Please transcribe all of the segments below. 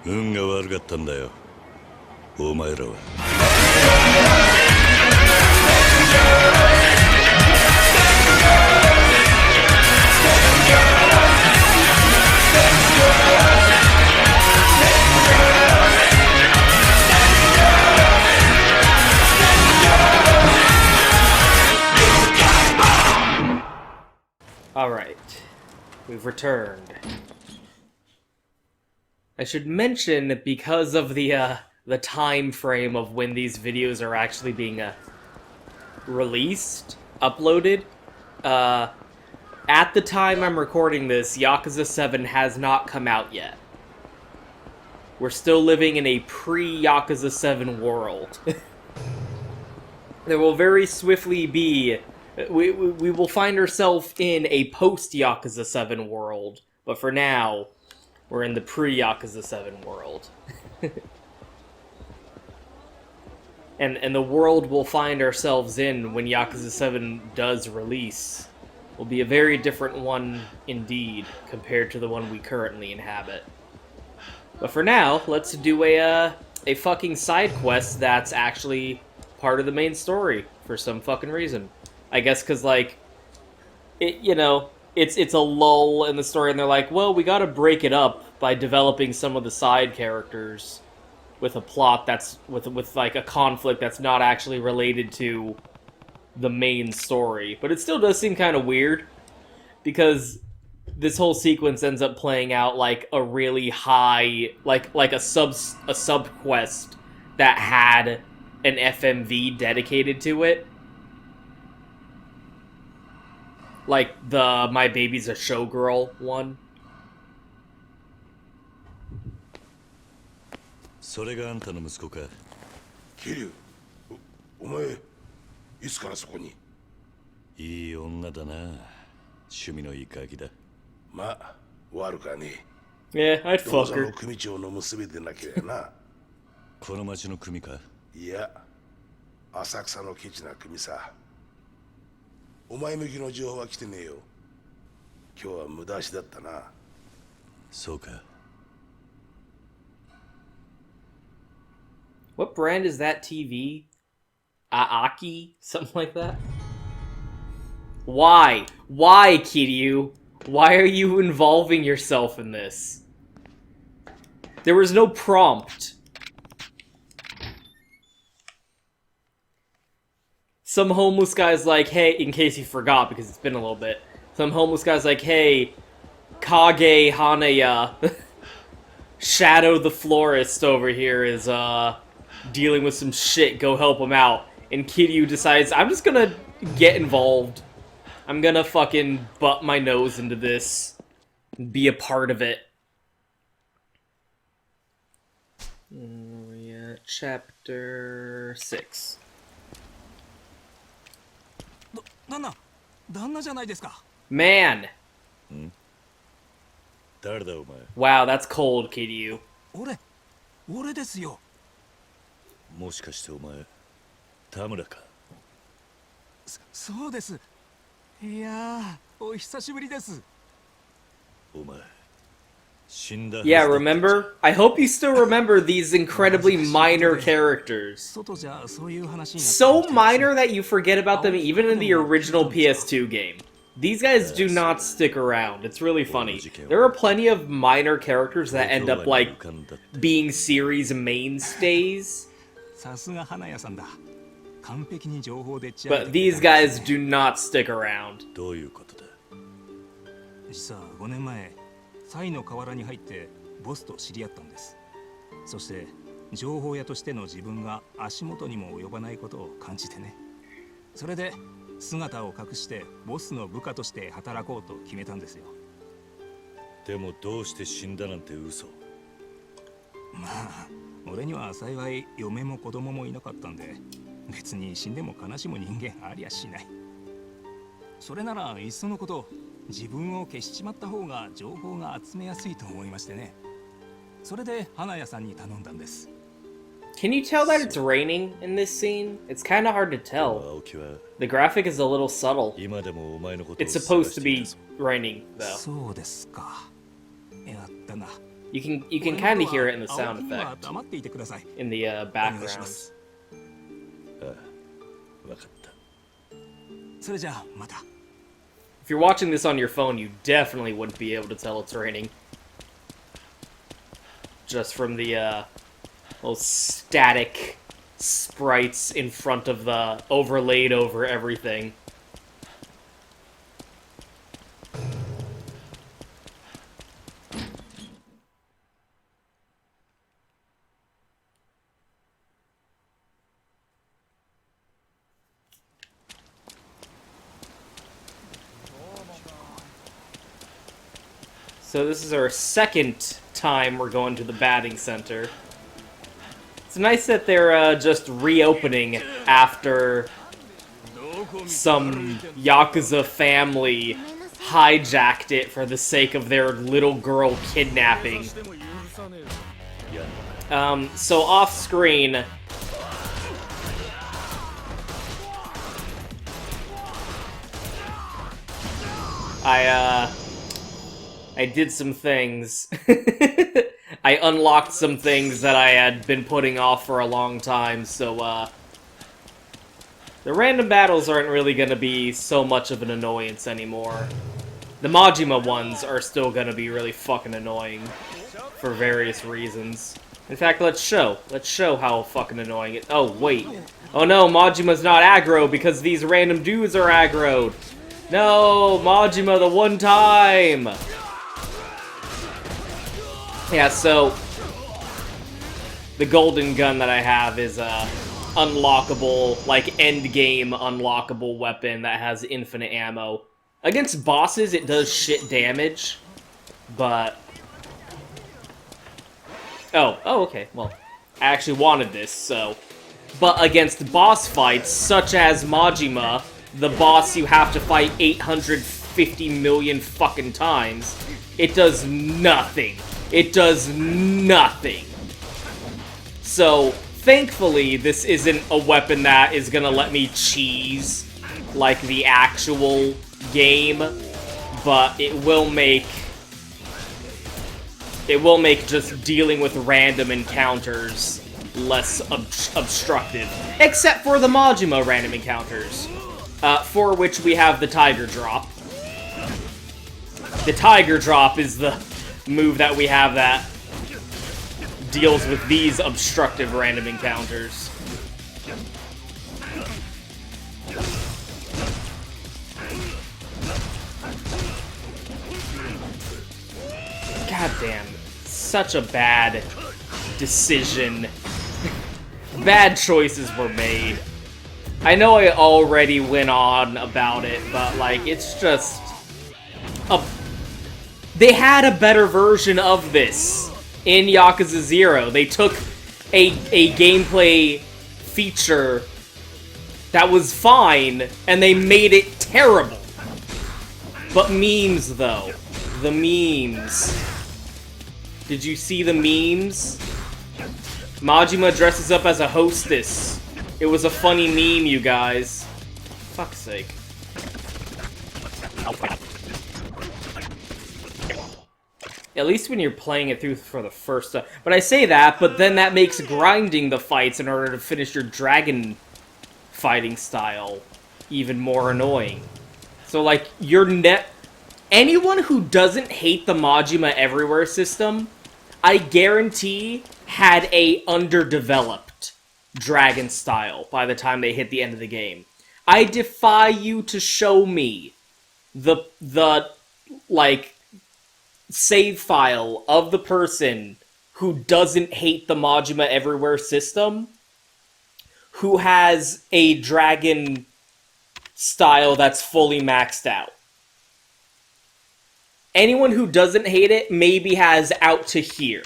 運が悪かったんだよ、お前らは。Alright, we've returned. I should mention, because of the time frame of when these videos are actually being released, uploaded, at the time I'm recording this, Yakuza 7 has not come out yet. We're still living in a pre-Yakuza 7 world. There will very swiftly be... We will find ourselves in a post-Yakuza 7 world, but for now, we're in the pre-Yakuza 7 world. and the world we'll find ourselves in when Yakuza 7 does release will be a very different one indeed, compared to the one we currently inhabit. But for now, let's do a fucking side quest that's actually part of the main story, for some fucking reason. I guess because, like, it's a lull in the story, and they're like, well, we gotta break it up by developing some of the side characters with a plot that's, with like, a conflict that's not actually related to the main story. But it still does seem kind of weird, because this whole sequence ends up playing out like a really high, like a sub quest that had an FMV dedicated to it. Like the My Baby's a Showgirl one. それがあんたの息子か。桐生、お前いつからそこに？いい女だな。趣味のいいガキだ。まあ悪かねえ。Yeah, I'd どう fuck ぞ her. の組長の娘でなければな。この町の組か。いや、浅草のケチな組さ。お前向きの情報は来てねえよ。今日は無駄足だったな。そうか。What brand is that TV? Aaki? Something like that? Why? Why, Kiryu? Why are you involving yourself in this? There was no prompt. Some homeless guy's like, hey, in case you forgot, because it's been a little bit. Some homeless guy's like, hey, Kage Hanaya, Shadow the Florist over here is, dealing with some shit, go help him out. And Kiryu decides, I'm just gonna get involved. I'm gonna fucking butt my nose into this. And be a part of it. Yeah, chapter 6. Man! 誰だお前。Wow, that's cold, Kiryu. 俺ですよ。もしかしてお前、田村か。そうです。いやー、お久しぶりです。お前、死んだはず Yeah, だった。 remember? I hope you still remember these incredibly minor characters. 外じゃそういう話になって So minor that you forget about them even in the original PS2 game. These guys do not stick around. It's really funny. There are plenty of minor characters that end up, like, being series mainstays. さすが花屋さんだ。完璧に情報でっちゃ But these guys do not stick around. どういうことだ。実は5年前、サイの河原に入ってボスと知り合ったんです。そして情報屋としての自分が足元にも及ばないことを感じてね。それで姿を隠してボスの部下として働こうと決めたんですよ。でもどうして死んだなんて嘘。まあ、俺には幸い嫁も子供もいなかったんで、別に死んでも悲しむ人間ありゃしない。それならいっそのこと自分を消しちまった方が情報が集めやすいと思いましてね。それで花屋さんに頼んだんです。Can you tell that it's raining in this scene? It's kind of hard to tell. The graphic is a little subtle. It's supposed to be raining, though. そうですか。やったな。You can kind of hear it in the sound effect 黙っていてください。 in the お願いし background. ます。分かった。それじゃあまた。 If you're watching this on your phone, you definitely wouldn't be able to tell it's raining. Just from the little static sprites in front of the overlaid over everything. So this is our second time we're going to the batting center. It's nice that they're just reopening after some Yakuza family hijacked it for the sake of their little girl kidnapping. So off screen, I did some things. I unlocked some things that I had been putting off for a long time, so, the random battles aren't really gonna be so much of an annoyance anymore. The Majima ones are still gonna be really fucking annoying for various reasons. In fact, let's show how fucking annoying it- oh, wait. Oh no, Majima's not aggro because these random dudes are aggroed! No, Majima the one time! Yeah, so the golden gun that I have is a unlockable, like, end-game unlockable weapon that has infinite ammo. Against bosses, it does shit damage, but... Oh, okay, well, I actually wanted this, so... But against boss fights, such as Majima, the boss you have to fight 850 million fucking times, it does nothing. It does nothing. So, thankfully, this isn't a weapon that is gonna let me cheese like the actual game, but it will make just dealing with random encounters less obstructive. Except for the Majima random encounters, for which we have the Tiger Drop. The Tiger Drop is the move that we have that deals with these obstructive random encounters. God damn, such a bad decision. Bad choices were made. I know I already went on about it, but like, it's just they had a better version of this in Yakuza 0. They took a gameplay feature that was fine, and they made it terrible. But memes, though. The memes. Did you see the memes? Majima dresses up as a hostess. It was a funny meme, you guys. Fuck's sake. At least when you're playing it through for the first time. But I say that, but then that makes grinding the fights in order to finish your dragon fighting style even more annoying. So, like, anyone who doesn't hate the Majima Everywhere system, I guarantee had a underdeveloped dragon style by the time they hit the end of the game. I defy you to show me the like, save file of the person who doesn't hate the Majima Everywhere system, who has a dragon style that's fully maxed out. Anyone who doesn't hate it maybe has out to here,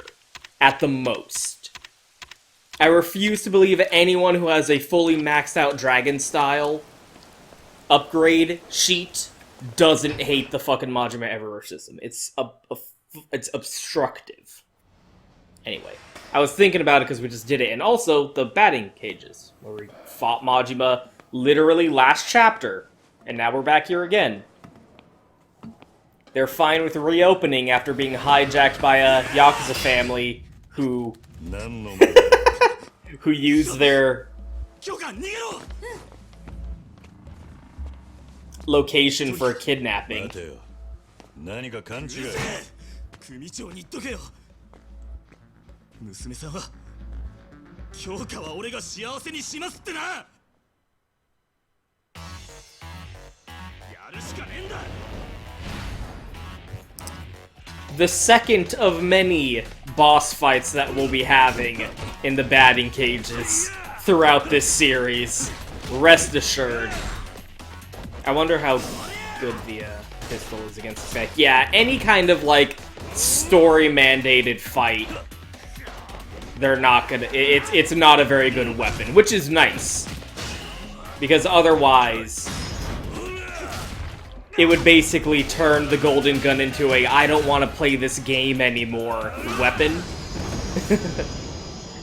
at the most. I refuse to believe anyone who has a fully maxed out dragon style upgrade sheet doesn't hate the fucking Majima Everywhere system. It's obstructive. Anyway, I was thinking about it because we just did it. And also, the batting cages, where we fought Majima literally last chapter. And now we're back here again. They're fine with reopening after being hijacked by a Yakuza family who 何の who use their 教官逃げろ location for kidnapping. 待てよ何か勘違い組長に言っとけよ娘さんは教科は俺が幸せにしますってなやるしかねえんだ The second of many boss fights that we'll be having in the batting cages throughout this series. Rest assured. I wonder how good the pistol is against this guy. Yeah, any kind of, like, story-mandated fight, they're not gonna... It's not a very good weapon, which is nice. Because otherwise... it would basically turn the golden gun into a I don't want to play this game anymore weapon.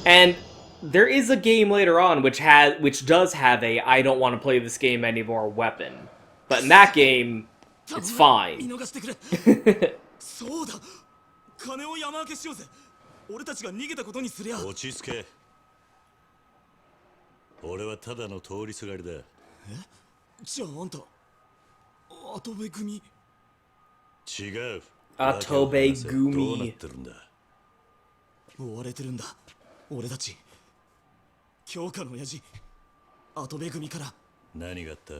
And there is a game later on which does have a I don't want to play this game anymore weapon. But in that game, it's fine. そうだ金を山分けしようぜ俺たちが逃げたことにすりゃ落ち着け俺はただの通りすがりだじゃああんた跡部組違う跡部組どうなってるんだ追われてるんだ俺たち教科の親父跡部組から何があった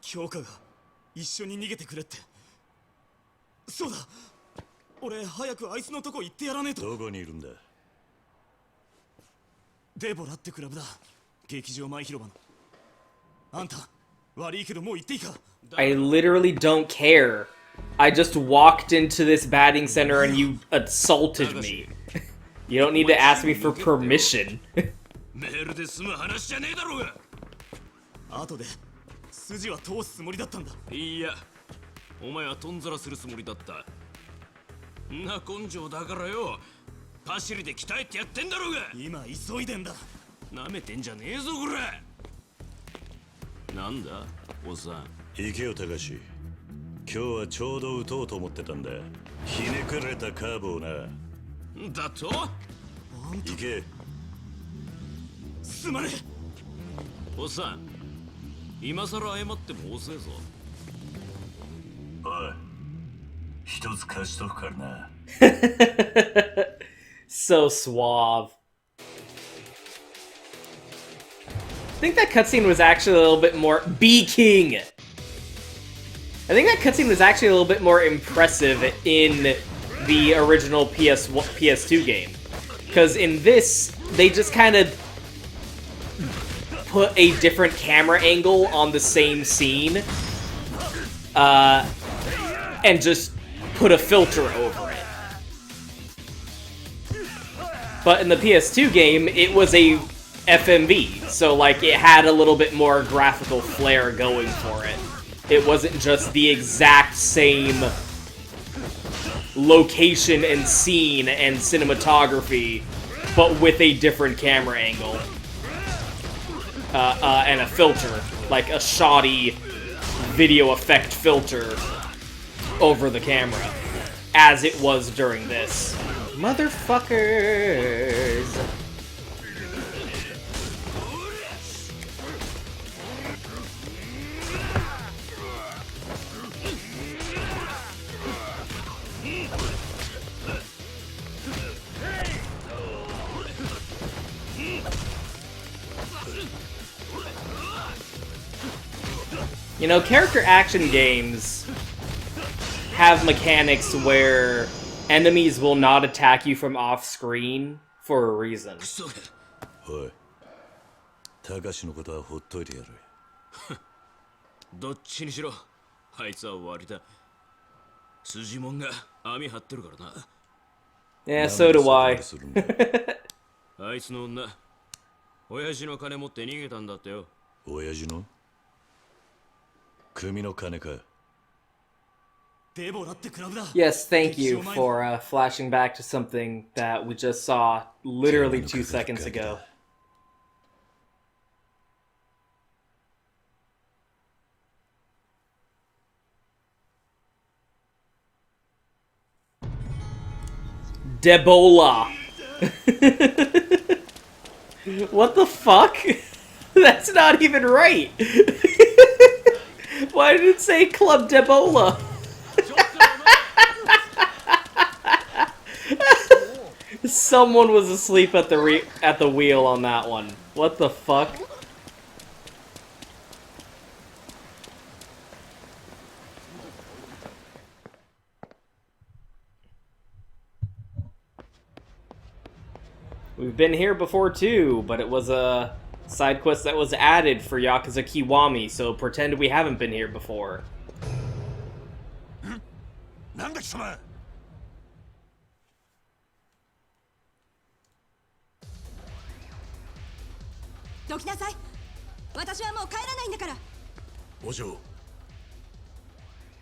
教科が一緒に逃げてくれってそうだ俺早くあいつのとこ行ってやらねえとどこにいるんだデボラってクラブだ劇場前広場のあんた悪いけどもう行っていいか I literally don't care. I just walked into this batting center and you assaulted me. You don't need to ask me for permission. メールで済む話じゃねえだろうが後で筋は通すつもりだったんだいやお前はとんざらするつもりだったな根性だからよパシリで鍛えてやってんだろうが今急いでんだなめてんじゃねえぞこらなんだおっさん行けよ高志今日はちょうど打とうと思ってたんだひねくれたカーブをなだと行けすまねえおっさん今さら謝っても遅えぞおい一つ貸しとくからな So suave. I think that cutscene was actually a little bit more... Be King! I think that cutscene was actually a little bit more impressive in the original PS2 game. Because in this, they just kind of put a different camera angle on the same scene. And just put a filter over it. But in the PS2 game, it was a FMV, so like it had a little bit more graphical flair going for it. It wasn't just the exact same location and scene and cinematography, but with a different camera angle. And a filter, like a shoddy video effect filter over the camera, as it was during this. Motherfuckers! You know, character action games have mechanics where enemies will not attack you from off-screen for a reason. おい高志のことはほっといてやるどっちにしろあいつは終わりだ筋もんが網張ってるからな Yeah, so do I. あいつの女親父の金持って逃げたんだってよ親父の組の金か Yes, thank you for flashing back to something that we just saw literally 2 seconds ago. Debola. What the fuck? That's not even right. Why did it say Club Debola? Someone was asleep at the wheel on that one. What the fuck? We've been here before too, but it was a side quest that was added for Yakuza Kiwami, so pretend we haven't been here before. なんだ貴様。どきなさい。私はもう帰らないんだから。お嬢、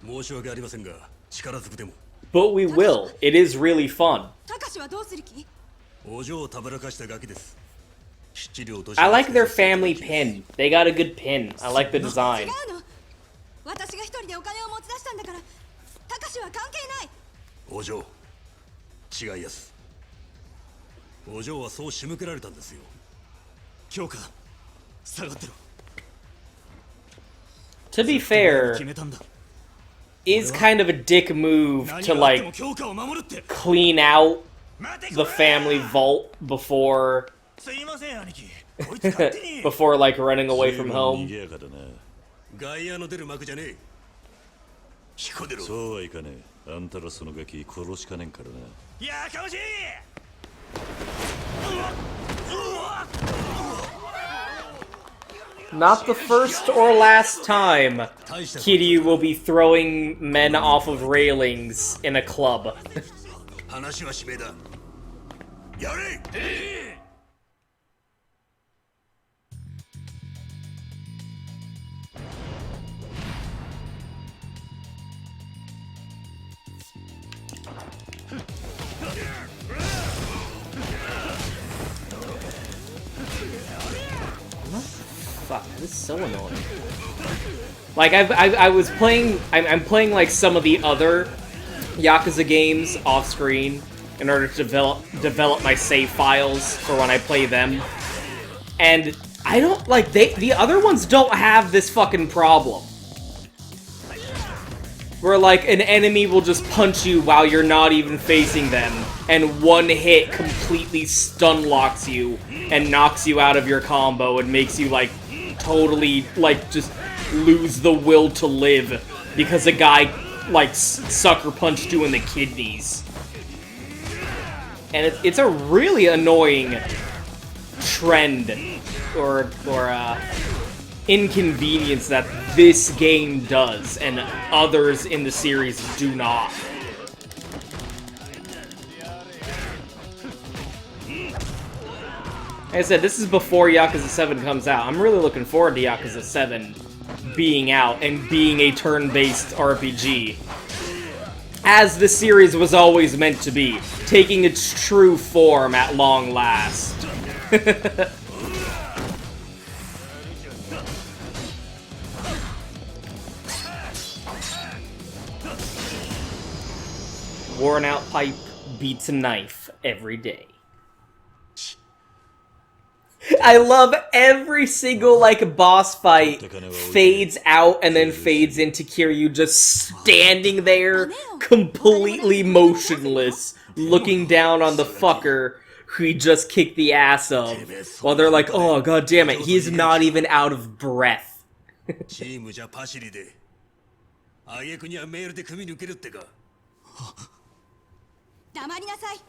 申し訳ありませんが、力ずくでも。But we will. It is really fun. たかしはどうする気？お嬢をたぶらかしたガキです。質量として I like their family pin. They got a good pin. I like the 違 design. うの。私が一人でお金を持ち出したんだから。たかしは関係ない。お嬢、違いやす。お嬢はそう仕向けられたんですよ。京香、下がってろ。 To be fair, 決めたんだ。 is kind of a dick move 何 to があっても like 京香を守るって。 clean out 待て the family vault before すいません兄貴。こいつ勝手に。 before like running away from 賑 home. やかだな。外野の出る幕じゃねえ。引っ込んでろ。そうはいかねえ。あんたらそのガキ殺しかねんからな。やかましい。 Not the first or last time Kiryu will be throwing men off of railings in a club. 話は締めだ。やれ。Fuck, this is so annoying. Like I was playing, I'm playing like some of the other Yakuza games off screen in order to develop my save files for when I play them, and I don't like the other ones don't have this fucking problem. Where like an enemy will just punch you while you're not even facing them, and one hit completely stun locks you and knocks you out of your combo and makes you like totally like just lose the will to live because a guy like sucker punched you in the kidneys. And it's a really annoying trend or inconvenience that this game does and others in the series do not. Like I said, this is before Yakuza 7 comes out. I'm really looking forward to Yakuza 7 being out and being a turn-based RPG. As the series was always meant to be, taking its true form at long last. Worn out pipe beats a knife every day. I love every single like boss fight fades out and then fades into Kiryu just standing there completely motionless, looking down on the fucker who he just kicked the ass of, while they're like, oh god damn it, he is not even out of breath. チームじゃパシリで。挙句にはメールで組み抜けるってか。黙りなさい。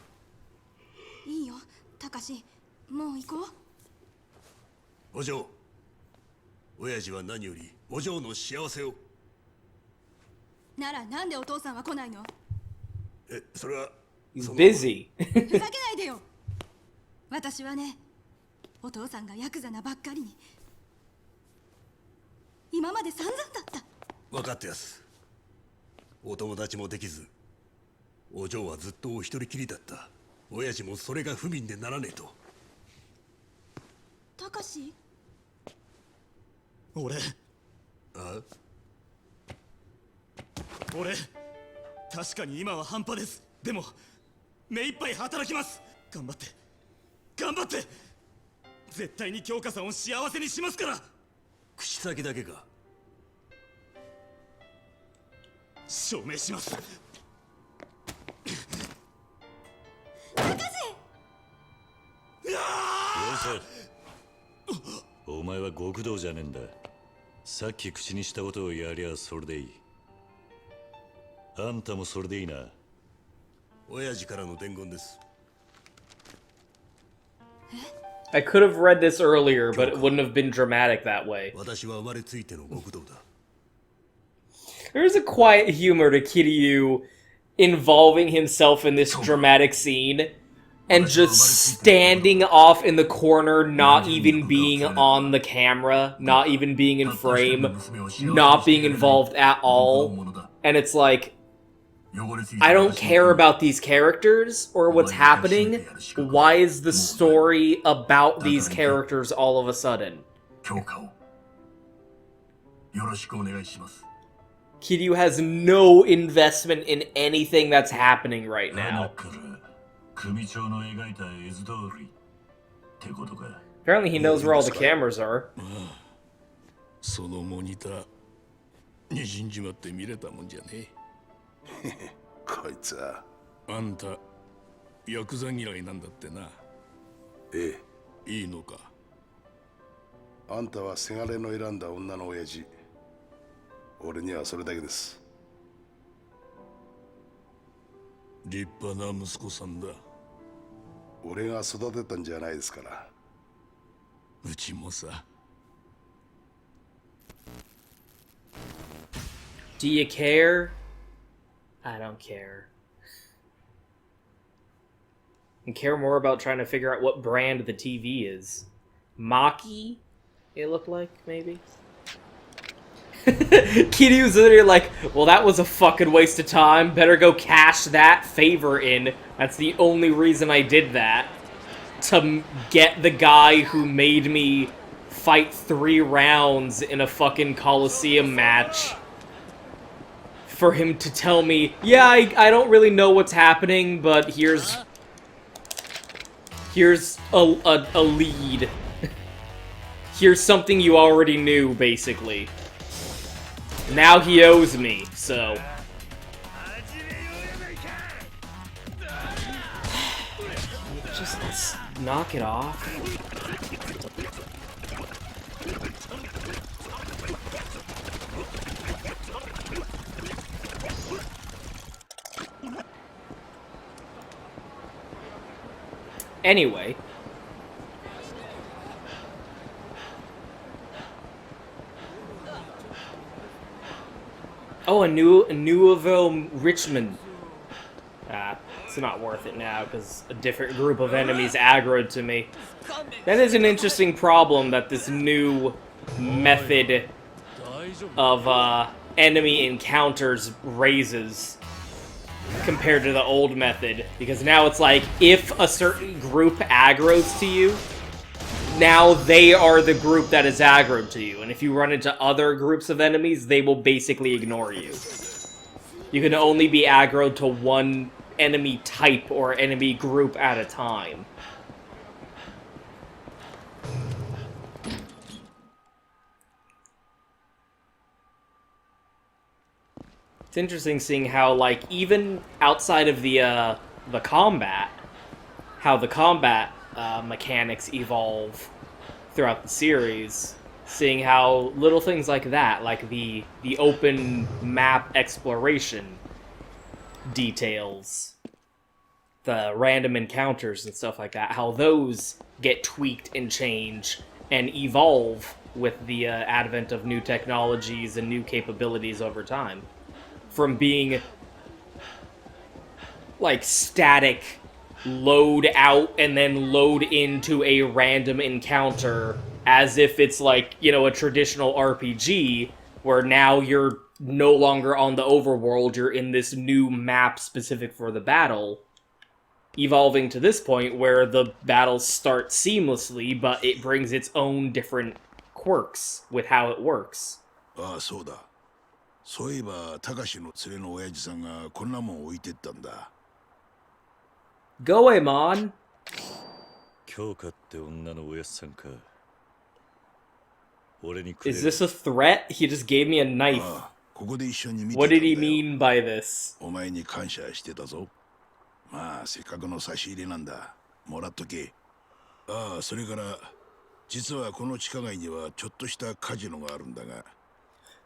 いいよ、たかし、もう行こう。お嬢、親父は何よりお嬢の幸せを。ならなんでお父さんは来ないの？え、それは。He's busy. ふざけないでよ。私はね、お父さんがヤクザなばっかりに。今まで散々だった。分かってやす。お友達もできず、お嬢はずっとお一人きりだった。親父もそれが不憫でならねえと。たかし？俺確かに今は半端です。でも目いっぱい働きます。頑張って頑張って、絶対に京香さんを幸せにしますから。口先だけか。証明します。お前は極道じゃねえんだ。さっき口にしたことをやりゃそれでいい。あんたもそれでいいな。親父からの伝言です。I could have read this earlier, but it wouldn't have been dramatic that way. 私は生まれついての極道だ。There's a quiet humor to Kiryu involving himself in this dramatic scene and just standing off in the corner, not even being on the camera, not even being in frame, not being involved at all. And it's like, I don't care about these characters or what's happening. Why is the story about these characters all of a sudden? Kiryu has no investment in anything that's happening right now. Apparently he knows where all the cameras are. そのモニターにじんじまって見れたもんじゃねえ。こいつはあんたヤクザ嫌いなんだってな。ええ、いいのか。あんたはせがれの選んだ女の親父。俺にはそれだけです。立派な息子さんだ。俺が育てたんじゃないですから。うちもさ。Do you care? I don't care. I care more about trying to figure out what brand the TV is. Maki? It looked like, maybe? Kiryu's literally like, well, that was a fucking waste of time. Better go cash that favor in. That's the only reason I did that. To get the guy who made me fight 3 rounds in a fucking Coliseum match. For him to tell me, yeah, I don't really know what's happening, but here's a lead. Here's something you already knew, basically. Now he owes me, so... Just knock it off. Anyway. Oh, a Nouveau Richmond. It's not worth it now, because a different group of enemies aggroed to me. That is an interesting problem that this new method of enemy encounters raises compared to the old method. Because now it's like, if a certain group aggroes to you, now they are the group that is aggroed to you. And if you run into other groups of enemies, they will basically ignore you. You can only be aggroed to one enemy type or enemy group at a time. It's interesting seeing how, like, even outside of the combat, how the combat mechanics evolve throughout the series. Seeing how little things like that, like the open map exploration details, the random encounters and stuff like that, how those get tweaked and change and evolve with the advent of new technologies and new capabilities over time. From being like static, load out and then load into a random encounter as if it's like, you know, a traditional RPG, where now you're no longer on the overworld, you're in this new map specific for the battle, evolving to this point where the battles start seamlessly, but it brings its own different quirks with how it works. ああ、そうだ。そういえば、高志の連れの親父さんがこんなもん置いてったんだ。Goemon. 京香って女のおやっさんか。俺にくれ。 Is this a threat? He just gave me a knife. ここで一緒に見て What たん did だ he よ。 mean by this? お前に感謝してたぞ。まあせっかくの差し入れなんだ。もらっとけ。ああ、それから実はこの地下街にはちょっとしたカジノがあるんだが、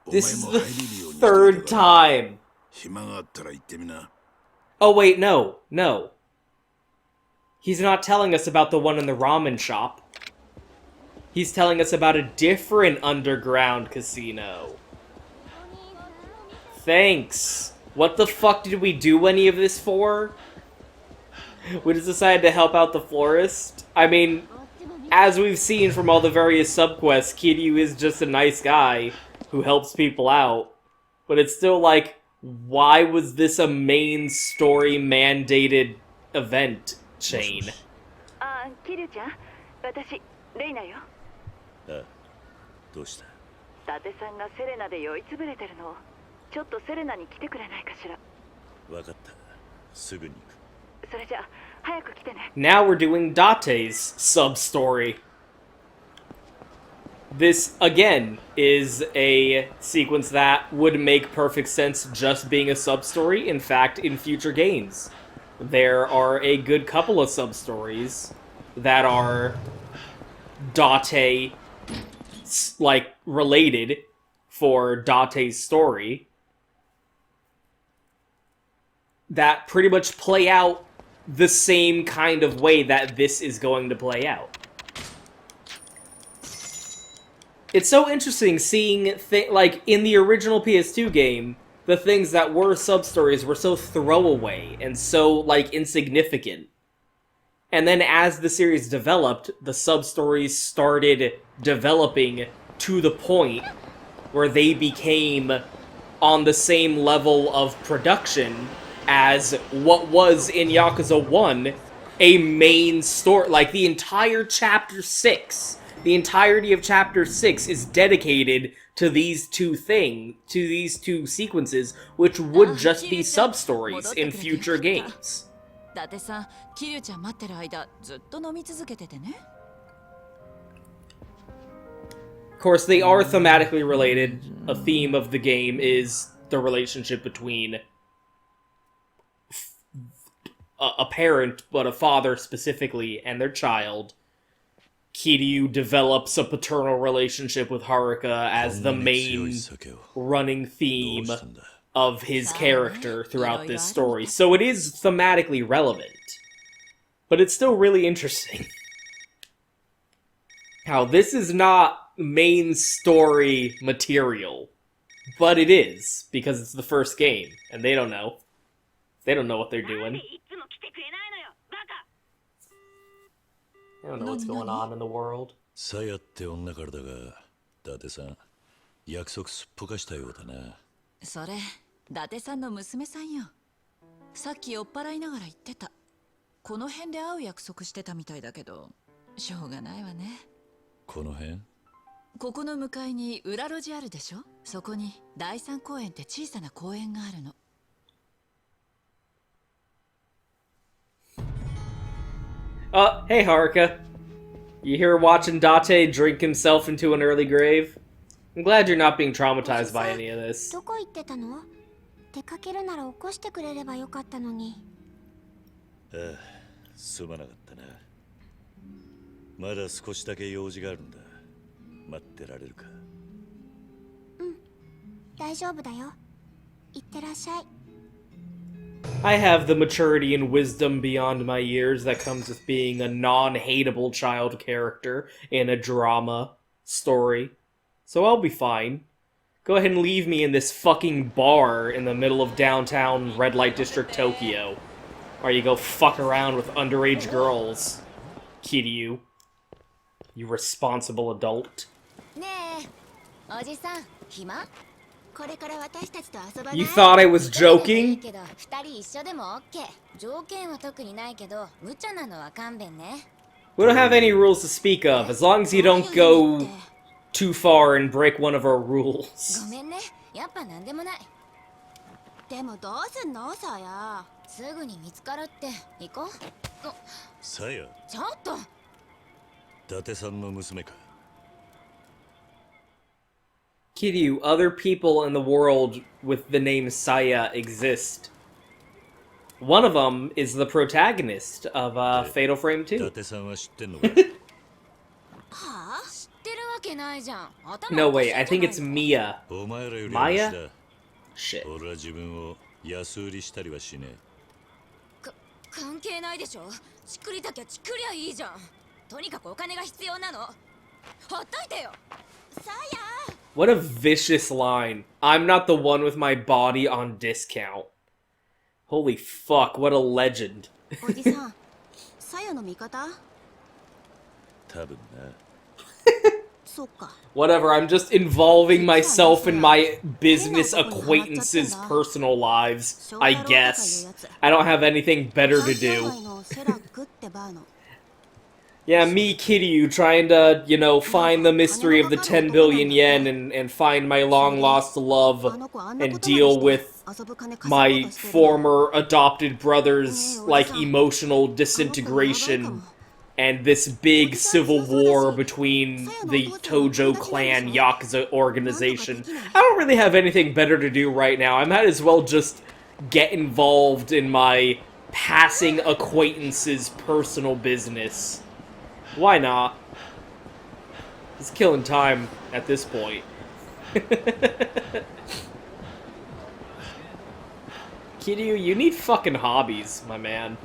お前 This is も the 入れるようにしてい third たから time. 暇があったら行ってみな。 Oh, wait, no. No. He's not telling us about the one in the ramen shop. He's telling us about a different underground casino. Thanks. What the fuck did we do any of this for? We just decided to help out the florist? I mean, as we've seen from all the various subquests, Kiryu is just a nice guy who helps people out. But it's still like, why was this a main story mandated event chain? ああ、キリュウちゃん、私レイナよ。ああ、どうした？伊達さんがセレナで酔いつぶれてるの。ちょっとセレナに来てくれないかしら。わかった。すぐに行く。それじゃあ早く来てね。 Now we're doing Date's sub-story. This, again, is a sequence that would make perfect sense just being a sub-story. In fact, in future games, there are a good couple of sub-stories that are Date, like, related for Date's story that pretty much play out the same kind of way that this is going to play out. It's so interesting seeing, like, in the original PS2 game, the things that were sub-stories were so throwaway and so, like, insignificant. And then as the series developed, the sub-stories started developing to the point where they became on the same level of production as what was in Yakuza 1 a main story. Like, the entire Chapter 6, the entirety of Chapter 6 is dedicated to these two sequences, which would just be sub-stories in future games. 伊達さん、キリュウちゃん待ってる間、ずっと飲み続けててね。 Of course, they are thematically related. A theme of the game is the relationship between a parent, but a father specifically, and their child. Kiryu develops a paternal relationship with Haruka as the main running theme of his character throughout this story. So it is thematically relevant. But it's still really interesting. How this is not main story material. But it is, because it's the first game, and they don't know. They don't know what they're doing. They don't know what's going on in the world. さやって女からだが、伊達さん、約束すっぽかしたようだな。それ、伊達さんの娘さんよ。さっき酔っ払いながら言ってた。この辺で会う約束してたみたいだけど、しょうがないわね。この辺？ここの向かいに裏路地あるでしょ。そこに第三公園って小さな公園があるの。Hey Haruka. You here watching Date drink himself into an early grave? I'm glad you're not being traumatized by any of this. どこ行ってたの？出かけるなら起こしてくれればよかったのに。ああ、すまなかったな。まだ少しだけ用事があるんだ。待ってられるか？うん、大丈夫だよ。行ってらっしゃい。 I have the maturity and wisdom beyond my years that comes with being a non-hateable child character in a drama story. So I'll be fine. Go ahead and leave me in this fucking bar in the middle of downtown Red Light District Tokyo. Or you go fuck around with underage girls. Kiryu. You responsible adult. ねえ、おじさん、暇？これから私たちと遊ばない？ You thought I was joking? けど、二人一緒でもオッケー。条件は特にないけど、無茶なのは勘弁ね。We don't have any rules to speak of, as long as you don't go too far and break one of our rules. ごめんね、やっぱなんでもない。でもどうすんのさや。すぐに見つかるって行こう。さや、ちょっと。伊達さんの娘か。Kiryu, other people in the world with the name Saya exist. One of them is the protagonist of Fatal Frame 2. 伊達さんは知ってんのか。はあ？知ってるわけないじゃん。頭 No, おかしい wait, I んじゃ think ない it's の？ Mia. お前らよりはマシだ。 Shit. 俺は自分を安売りしたりはしね関係ないでしょ。ちくりたきゃちくりゃいいじゃん。とにかくお金が必要なの。ほっといてよ。さや。What a vicious line. I'm not the one with my body on discount. Holy fuck, what a legend. おじさん、さやの味方？多分な。そっか。 Whatever, I'm just involving myself in my business acquaintances' personal lives, I guess. I don't have anything better to do. Yeah, me, Kiryu, trying to, you know, find the mystery of the 10 billion yen and find my long-lost love and deal with my former adopted brother's, like, emotional disintegration and this big civil war between the Tojo clan Yakuza organization. I don't really have anything better to do right now. I might as well just get involved in my passing acquaintances' personal business. Why not? It's killing time at this point. Kiryu, you need fucking hobbies, my man.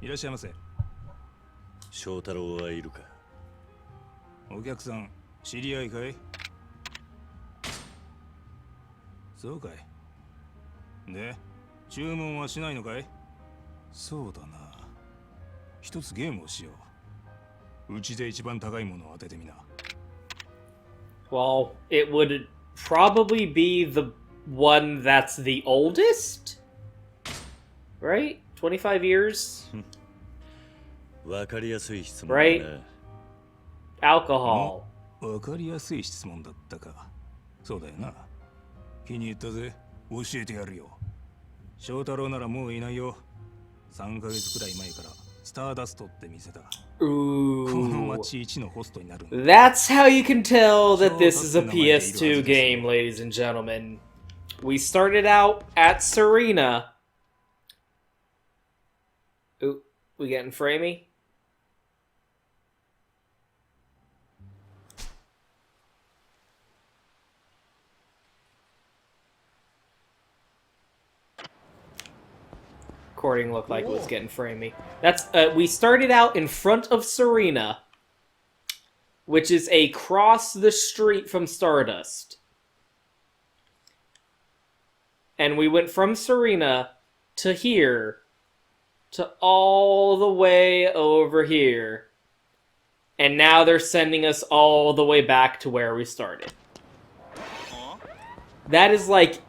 いらっしゃいませ。翔太郎はいるか。お客さん、知り合いかい？そうかい。で、注文はしないのかい？そうだな。一つゲームをしよう。うちで一番高いものを当ててみな。Well, it would probably be the one that's the oldest? Right? 25 years? わかりやすい質問だな。Right? Alcohol. わかりやすい質問だったか。そうだよな。気に入ったぜ。教えてやるよ。翔太郎ならもういないよ。3ヶ月くらい前からスターダストって店だ。この街一のホストになるんだ。That's how you can tell that this is a PS2 game, ladies and gentlemen. We started out at Serena. Ooh, we getting framey? Recording looked like it was getting framey. That's we started out in front of Serena, which is across the street from Stardust. And we went from Serena to here to all the way over here. And now they're sending us all the way back to where we started. That is like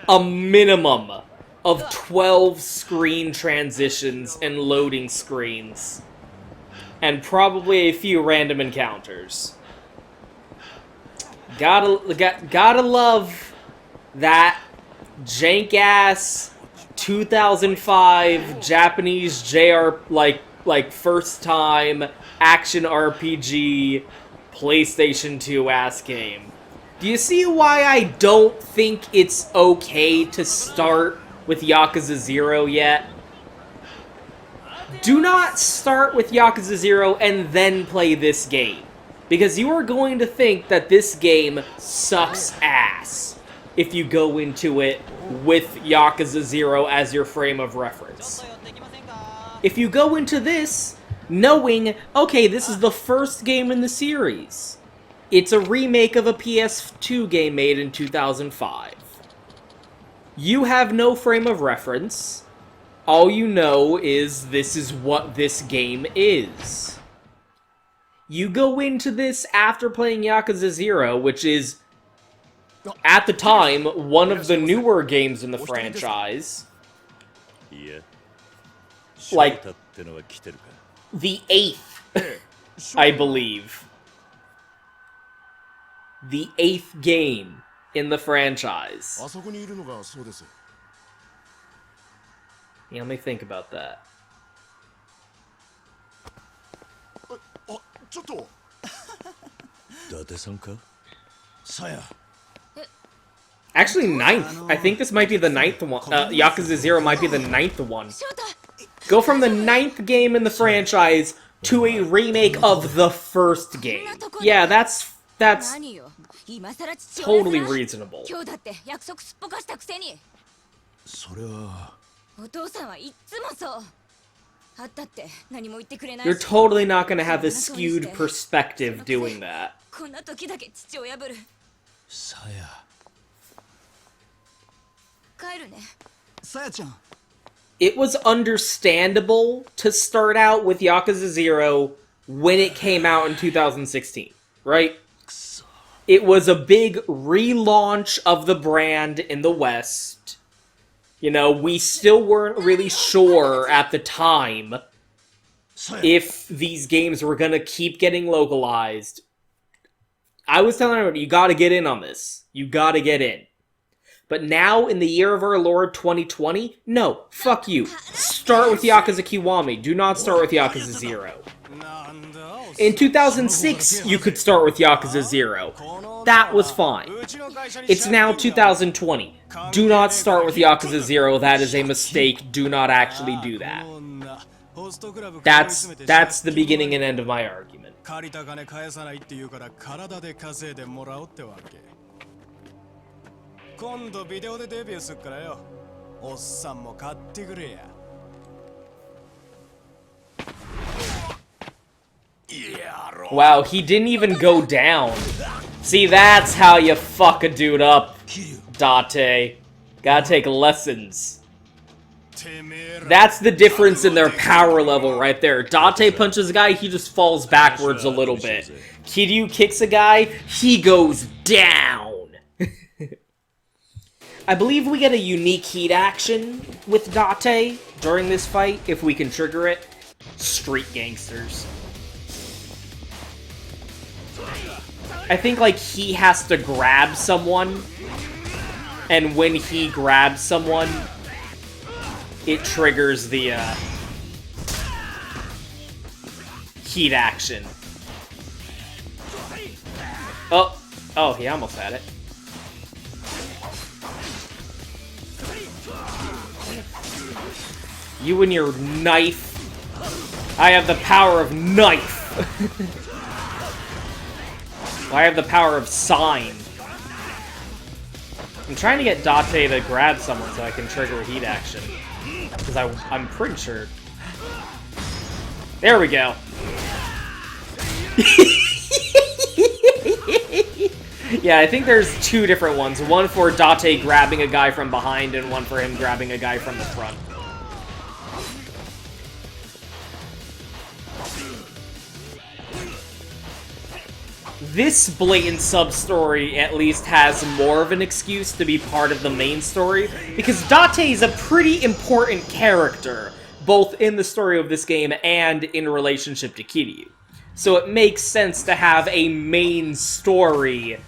a minimum of 12 screen transitions and loading screens. And probably a few random encounters. Gotta love that jank-ass 2005 Japanese JR, like first time action RPG PlayStation 2 ass game. Do you see why I don't think it's okay to start with Yakuza 0 yet? Do not start with Yakuza 0 and then play this game. Because you are going to think that this game sucks ass if you go into it with Yakuza 0 as your frame of reference. If you go into this knowing, okay, this is the first game in the series. It's a remake of a PS2 game made in 2005. You have no frame of reference. All you know is this is what this game is. You go into this after playing Yakuza 0, which is, at the time, one of the newer games in the franchise. Like, the 8th, I believe. The 8th game in the franchise. Yeah, let me think about that. Actually, 9th. I think this might be the 9th one. Yakuza 0 might be the 9th one. Go from the 9th game in the franchise to a remake of the first game. Yeah, that's totally reasonable. You're totally not gonna have a skewed perspective doing that. It was understandable to start out with Yakuza 0 when it came out in 2016, right? It was a big relaunch of the brand in the West. You know, we still weren't really sure at the time if these games were gonna keep getting localized. I was telling everyone, you gotta get in on this. You gotta get in. But now, in the year of our Lord 2020, no, fuck you. Start with Yakuza Kiwami. Do not start with Yakuza 0. In 2006, you could start with Yakuza 0. That was fine. It's now 2020. Do not start with Yakuza 0. That is a mistake. Do not actually do that. That's the beginning and end of my argument. 今度ビデオでデビューすっからよ。おっさんも買ってくれや。Wow, he didn't even go down. See, that's how you fuck a dude up, Date. Gotta take lessons. That's the difference in their power level right there. Date punches a guy, he just falls backwards a little bit. Kiryu kicks a guy, he goes down. I believe we get a unique heat action with Date during this fight, if we can trigger it. Street gangsters. I think, like, he has to grab someone, and when he grabs someone, it triggers the, heat action. Oh, he almost had it. You and your knife. I have the power of knife. I have the power of sign. I'm trying to get Date to grab someone so I can trigger a heat action. Because I'm pretty sure. There we go. Yeah, I think there's two different ones. One for Date grabbing a guy from behind and one for him grabbing a guy from the front. This blatant sub-story at least has more of an excuse to be part of the main story, because Date is a pretty important character, both in the story of this game and in relationship to Kiryu. So it makes sense to have a main story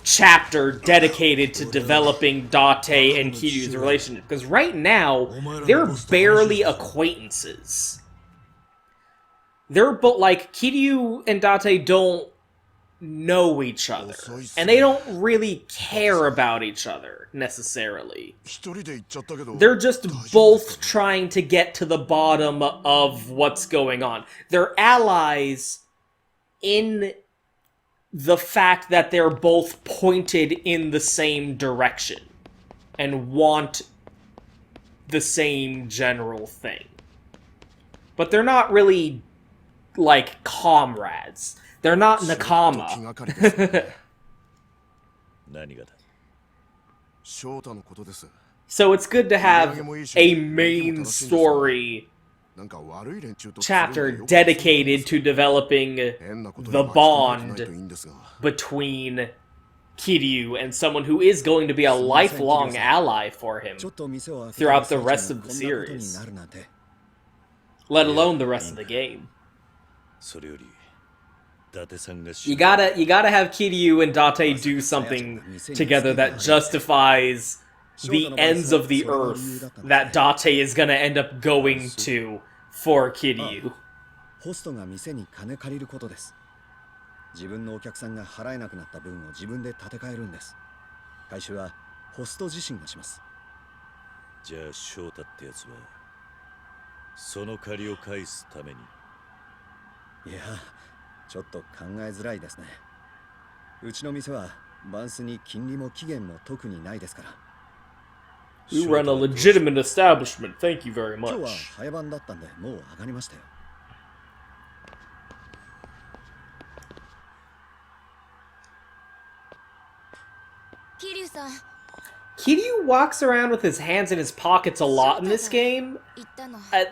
chapter dedicated to developing Date and Kiryu's relationship, because right now, they're barely acquaintances. They're both, like, Kiryu and Date don't know each other, and they don't really care about each other, necessarily. They're just both trying to get to the bottom of what's going on. They're allies in the fact that they're both pointed in the same direction and want the same general thing. But they're not really like comrades. They're not nakama. 何がだ So it's good to have a main story chapter dedicated to developing the bond between Kiryu and someone who is going to be a lifelong ally for him throughout the rest of the series, let alone the rest of the game. それより伊達さんが You gotta have Kiryu and Date do something together that justifies the ends of the earth that Date is gonna end up going to for Kiryu. ホストが店に金借りることです。自分のお客さんが払えなくなった分を自分で立て替えるんです。回収はホスト自身がします。じゃあ翔太ってやつはその借りを返すために。いや、ちょっと考えづらいですね。うちの店はバンスに金利も期限も特にないですから。We run a legitimate establishment. Thank you very much. 今日は早番だったんでもう上がりましたよ。Kiryu walks around with his hands in his pockets a lot in this game.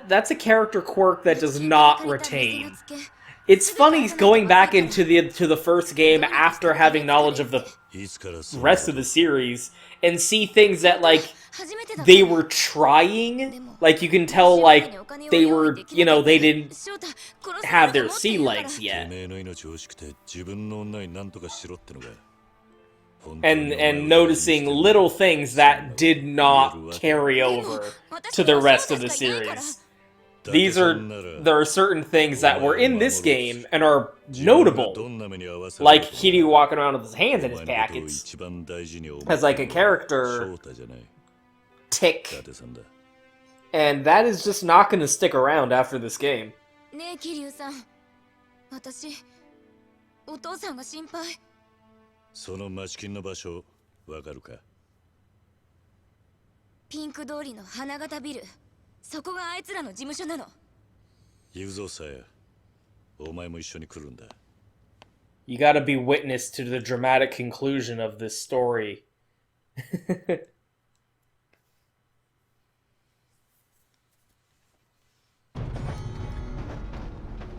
That's a character quirk that does not retain. It's funny going back into the first game after having knowledge of the rest of the series and see things that, like, they were trying. Like, you can tell, like, they were, you know, they didn't have their sea legs yet. And noticing little things that did not carry over to the rest of the series. There are certain things that were in this game and are notable, like Kiryu walking around with his hands in his pockets as like a character tick, and that is just not going to stick around after this game. その町金の場所わかるか？ピンク通りの花形ビル。そこがあいつらの事務所なの。行くぞさや。お前も一緒に来るんだ。You gotta be witness to the dramatic conclusion of this story.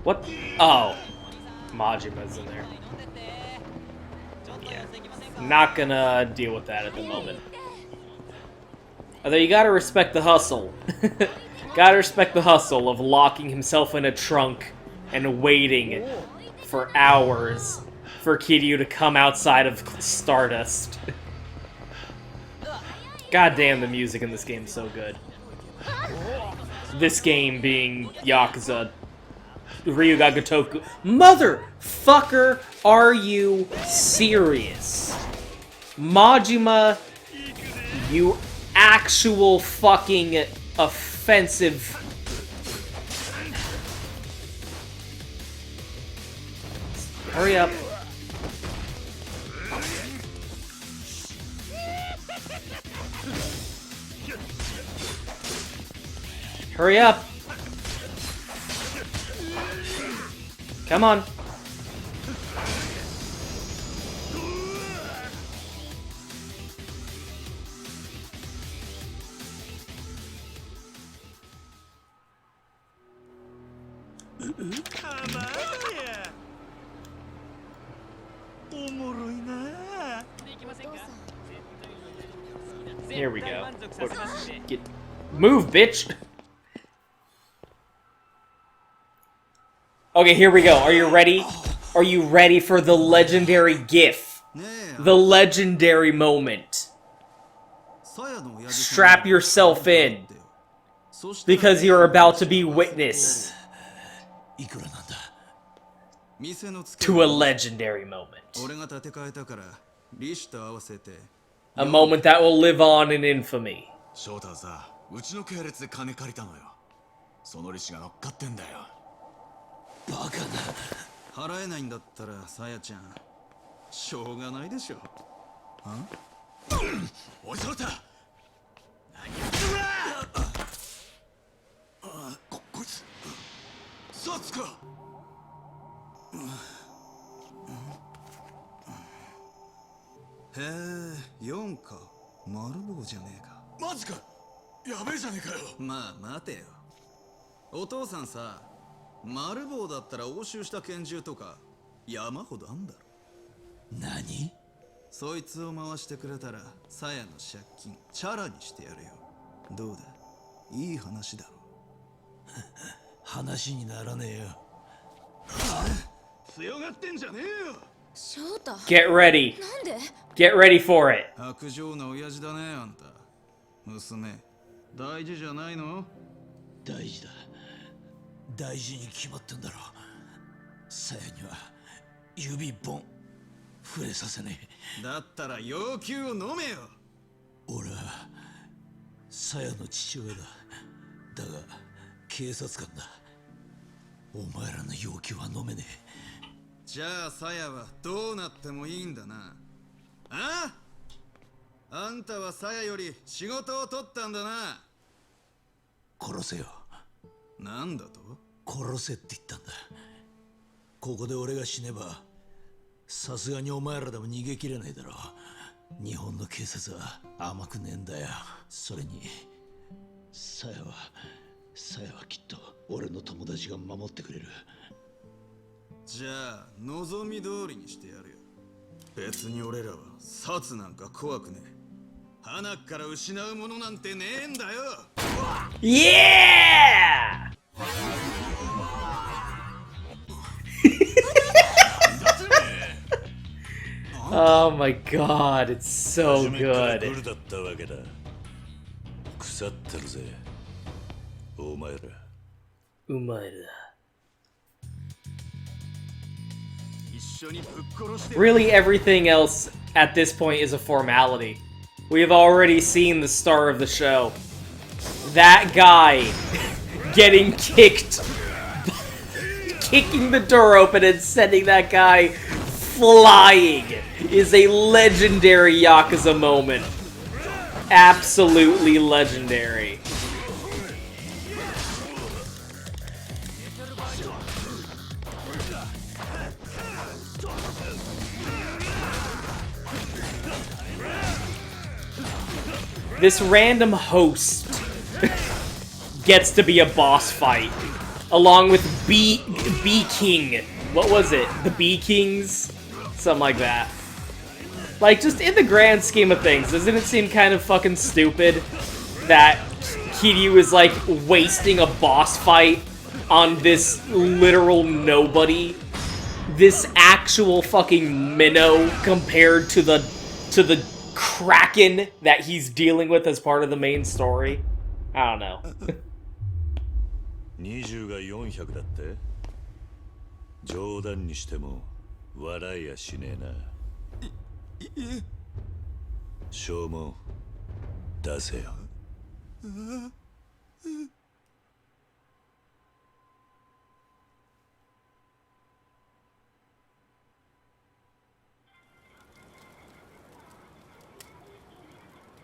What? Oh. Majima's in there. Yeah. Not gonna deal with that at the moment. Although you gotta respect the hustle. Gotta respect the hustle of locking himself in a trunk and waiting for hours for Kiryu to come outside of Stardust. God damn, the music in this game is so good. This game being Yakuza Ryuga Gotoku. Motherfucker, are you serious? Majima, you actual fucking offensive. Hurry up. Hurry up. Come on. Here we go. Move, bitch! Okay, here we go. Are you ready? Are you ready for the legendary GIF? The legendary moment. Strap yourself in. Because you're about to be witness to a legendary moment. A moment that will live on in infamy. 翔太はさ、うちの系列で金借りたのよ。その利子が乗っかってんだよ。バカな。払えないんだったら、さやちゃん、しょうがないでしょ。は？おい翔太、何やってんだ！こいつ、さつか。4か丸棒じゃねえか。マジか。やべえじゃねえかよ。まあ待てよ。お父さんさ、丸棒だったら押収した拳銃とか山ほどあんだろ。何？そいつを回してくれたら鞘の借金チャラにしてやるよ。どうだ、いい話だろ。話にならねえよ。強がってんじゃねえよ。翔太 Get ready. なんで Get ready for it. 薄情な親父だね、あんた。娘、大事じゃないの？大事だ。大事に決まってんだろ。鞘には指一本触れさせねえ。だったら要求を飲めよ。俺は鞘の父親だ。だが警察官だ。お前らの要求は飲めねえ。じゃあ鞘はどうなってもいいんだな。ああんたは鞘より仕事を取ったんだな。殺せよ。なんだと？殺せって言ったんだ。ここで俺が死ねばさすがにお前らでも逃げきれないだろう。日本の警察は甘くねえんだよ。それに鞘はきっと俺の友達が守ってくれる。じゃあ望み通りにしてやるよ。別に俺らは殺なんか怖くねえ。花から失うものなんてねえんだよ。Yeah! Oh my god, it's so 初めからグ good. ルだったわけだ。腐ってるぜ、お前ら。Umaira. 一緒にぶっ殺して。 Really, everything else at this point is a formality. We have already seen the star of the show. That guy getting kicked, kicking the door open and sending that guy flying is a legendary Yakuza moment. Absolutely legendary. This random host gets to be a boss fight, along with B King. What was it? The B Kings? Something like that. Like, just in the grand scheme of things, doesn't it seem kind of fucking stupid that Kiryu is, like, wasting a boss fight on this literal nobody? This actual fucking minnow compared to the Kraken that he's dealing with as part of the main story? I don't know. 20が400だって？冗談にしても笑いやしねえな。証文出せよ。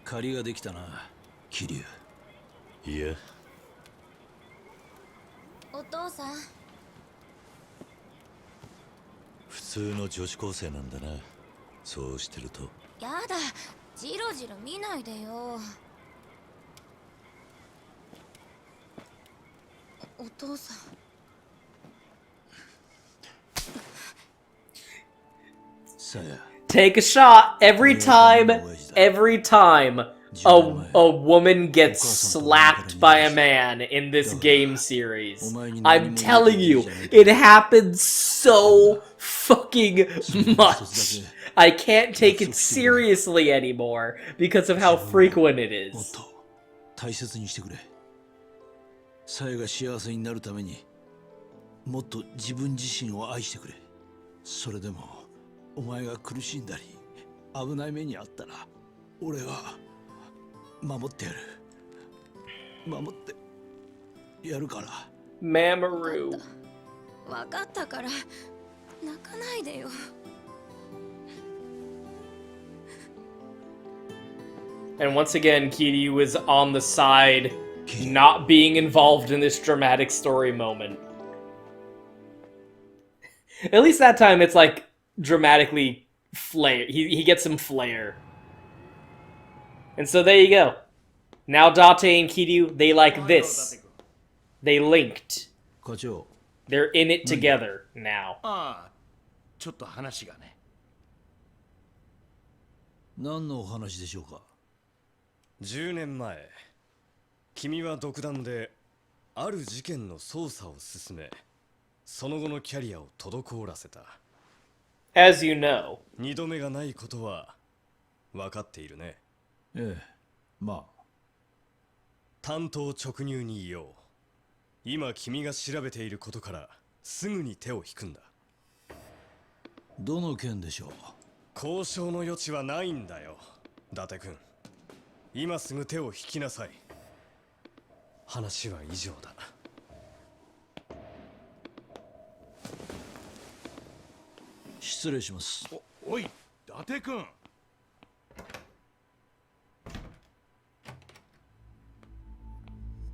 借りができたな、桐生。いや、お父さん。普通の女子高生なんだな。そうしてると。やだ、ジロジロ見ないでよ。お父さん。Take a shot every time a woman gets slapped by a man in this game series. I'm telling you, it happens so fucking much. I can't take it seriously anymore because of how frequent it is. 大切にしてくれ。さえが幸せになるためにもっと自分自身を愛してくれ。それでもお前が苦しんだり危ない目にあったら俺は守ってやる。守ってやるから。Mamoru. わかったから泣かないでよ。And once again, Kiryu is on the side, not being involved in this dramatic story moment. At least that time it's like dramatically flair. He gets some flair. And so there you go. Now Date and Kiryu, they like this. They linked. 課長 They're in it together now. ああちょっと話がね何のお話でしょうか10年前君は独断である事件の捜査を進めその後のキャリアを滞らせた As you know. 二度目がないことは分かっているねええまあ単刀直入に言おう今君が調べていることからすぐに手を引くんだどの件でしょう交渉の余地はないんだよ伊達君今すぐ手を引きなさい話は以上だ失礼しますおい伊達君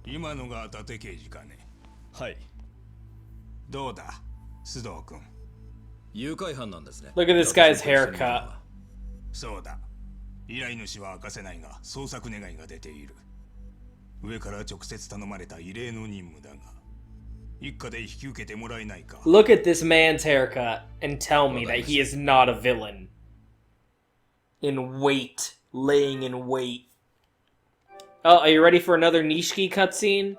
今のが伊達刑事かねはいどうだ須藤君誘拐犯なんですね Look at this guy's haircut. そうだ依頼主は明かせないが捜索願いが出ている上から直接頼まれた異例の任務だが一家で引き受けてもらえないか Look at this man's haircut and tell me that he is not a villain. In wait. Laying in wait. Oh, are you ready for another Nishiki cutscene?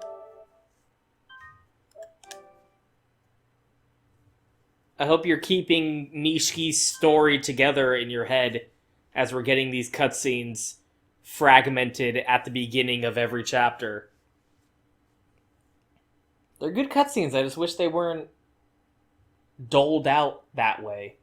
I hope you're keeping Nishiki's story together in your head as we're getting these cutscenes fragmented at the beginning of every chapter. They're good cutscenes, I just wish they weren't doled out that way.